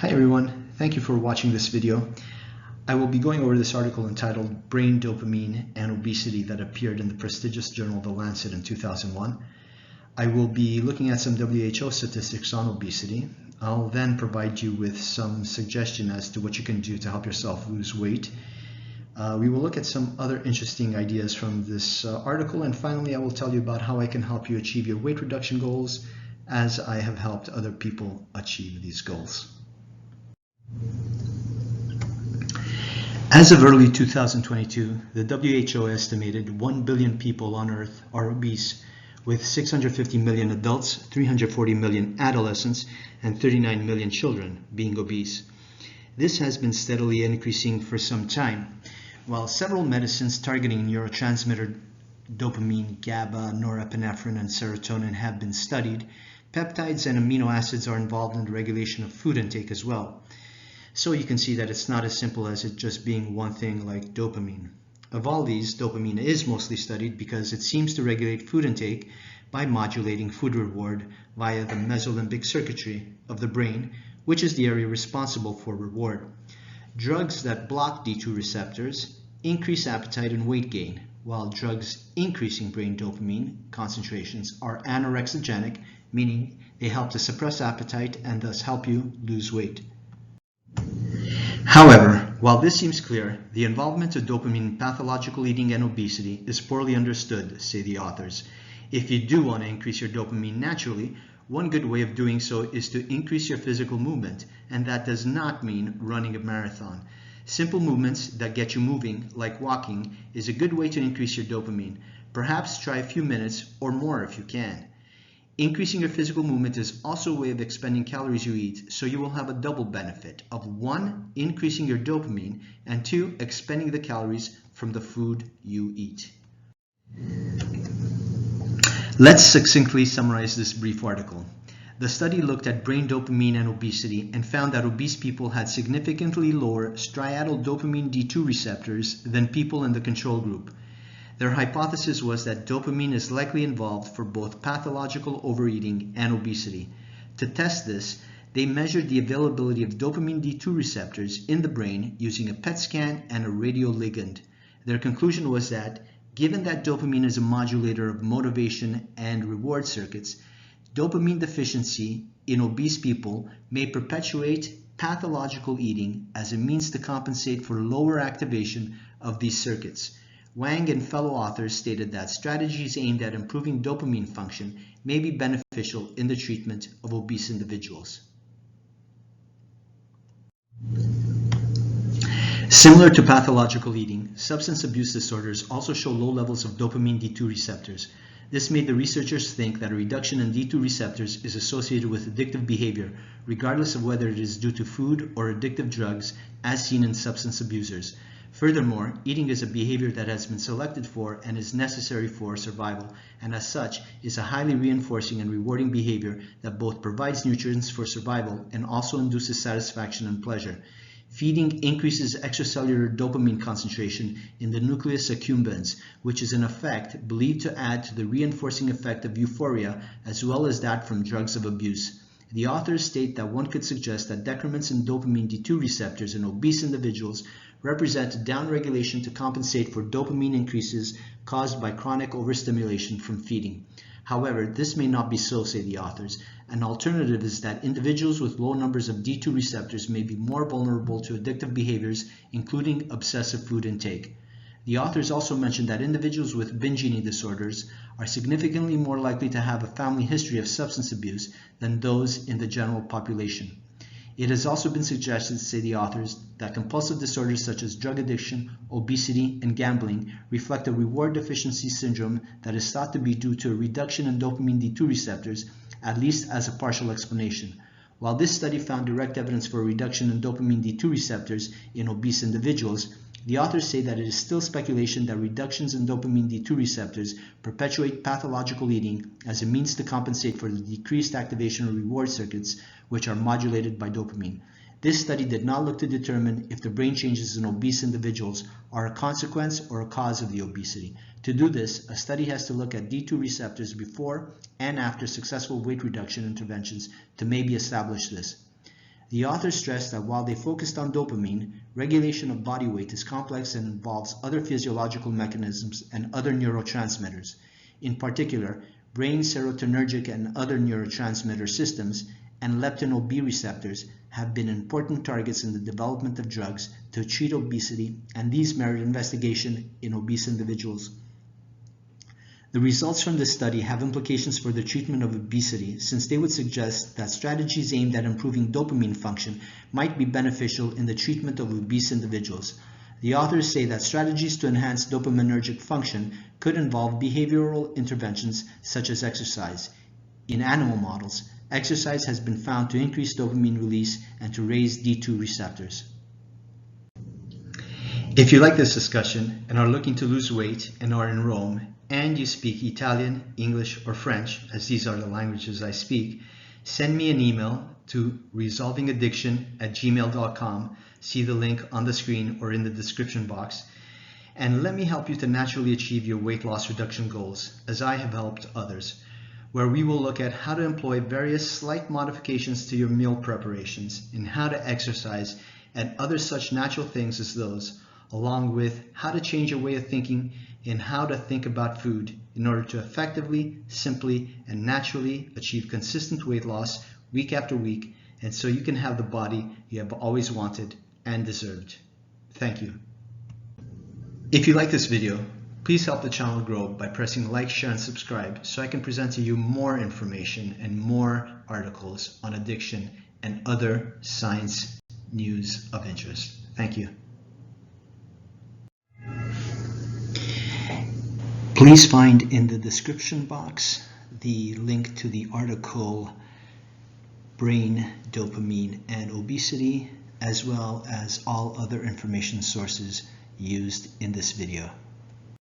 Hi everyone, thank you for watching this video. I will be going over this article entitled Brain Dopamine and Obesity that appeared in the prestigious journal The Lancet in 2001. I will be looking at some WHO statistics on obesity. I'll then provide you with some suggestion as to what you can do to help yourself lose weight. We will look at some other interesting ideas from this article, and finally I will tell you about how I can help you achieve your weight reduction goals as I have helped other people achieve these goals. As of early 2022, the WHO estimated 1 billion people on Earth are obese, with 650 million adults, 340 million adolescents, and 39 million children being obese. This has been steadily increasing for some time. While several medicines targeting neurotransmitter dopamine, GABA, norepinephrine, and serotonin have been studied, peptides and amino acids are involved in the regulation of food intake as well. So you can see that it's not as simple as it just being one thing like dopamine. Of all these, dopamine is mostly studied because it seems to regulate food intake by modulating food reward via the mesolimbic circuitry of the brain, which is the area responsible for reward. Drugs that block D2 receptors increase appetite and weight gain, while drugs increasing brain dopamine concentrations are anorexigenic, meaning they help to suppress appetite and thus help you lose weight. However, while this seems clear, the involvement of dopamine in pathological eating and obesity is poorly understood, say the authors. If you do want to increase your dopamine naturally, one good way of doing so is to increase your physical movement, and that does not mean running a marathon. Simple movements that get you moving, like walking, is a good way to increase your dopamine. Perhaps try a few minutes or more if you can. Increasing your physical movement is also a way of expending calories you eat, so you will have a double benefit of 1, increasing your dopamine, and 2, expending the calories from the food you eat. Let's succinctly summarize this brief article. The study looked at brain dopamine and obesity and found that obese people had significantly lower striatal dopamine D2 receptors than people in the control group. Their hypothesis was that dopamine is likely involved for both pathological overeating and obesity. To test this, they measured the availability of dopamine D2 receptors in the brain using a PET scan and a radioligand. Their conclusion was that, given that dopamine is a modulator of motivation and reward circuits, dopamine deficiency in obese people may perpetuate pathological eating as a means to compensate for lower activation of these circuits. Wang and fellow authors stated that strategies aimed at improving dopamine function may be beneficial in the treatment of obese individuals. Similar to pathological eating, substance abuse disorders also show low levels of dopamine D2 receptors. This made the researchers think that a reduction in D2 receptors is associated with addictive behavior, regardless of whether it is due to food or addictive drugs, as seen in substance abusers. Furthermore, eating is a behavior that has been selected for and is necessary for survival, and as such is a highly reinforcing and rewarding behavior that both provides nutrients for survival and also induces satisfaction and pleasure. Feeding increases extracellular dopamine concentration in the nucleus accumbens, which is an effect believed to add to the reinforcing effect of euphoria as well as that from drugs of abuse. The authors state that one could suggest that decrements in dopamine D2 receptors in obese individuals represent downregulation to compensate for dopamine increases caused by chronic overstimulation from feeding. However, this may not be so, say the authors. An alternative is that individuals with low numbers of D2 receptors may be more vulnerable to addictive behaviors, including obsessive food intake. The authors also mentioned that individuals with binge eating disorders are significantly more likely to have a family history of substance abuse than those in the general population. It has also been suggested, say the authors, that compulsive disorders such as drug addiction, obesity, and gambling reflect a reward deficiency syndrome that is thought to be due to a reduction in dopamine D2 receptors, at least as a partial explanation. While this study found direct evidence for a reduction in dopamine D2 receptors in obese individuals, the authors say that it is still speculation that reductions in dopamine D2 receptors perpetuate pathological eating as a means to compensate for the decreased activation of reward circuits, which are modulated by dopamine. This study did not look to determine if the brain changes in obese individuals are a consequence or a cause of the obesity. To do this, a study has to look at D2 receptors before and after successful weight reduction interventions to maybe establish this. The authors stressed that while they focused on dopamine, regulation of body weight is complex and involves other physiological mechanisms and other neurotransmitters. In particular, brain serotonergic and other neurotransmitter systems and leptin-OB receptors have been important targets in the development of drugs to treat obesity, and these merit investigation in obese individuals. The results from this study have implications for the treatment of obesity, since they would suggest that strategies aimed at improving dopamine function might be beneficial in the treatment of obese individuals. The authors say that strategies to enhance dopaminergic function could involve behavioral interventions such as exercise. In animal models, exercise has been found to increase dopamine release and to raise D2 receptors. If you like this discussion and are looking to lose weight and are in Rome, and you speak Italian, English, or French, as these are the languages I speak, send me an email to resolvingaddiction@gmail.com. See the link on the screen or in the description box. And let me help you to naturally achieve your weight loss reduction goals, as I have helped others, where we will look at how to employ various slight modifications to your meal preparations and how to exercise and other such natural things as those, along with how to change your way of thinking and how to think about food in order to effectively, simply, and naturally achieve consistent weight loss week after week, and so you can have the body you have always wanted and deserved. Thank you. If you like this video, please help the channel grow by pressing like, share, and subscribe so I can present to you more information and more articles on addiction and other science news of interest. Thank you. Please find in the description box the link to the article Brain, Dopamine, and Obesity, as well as all other information sources used in this video.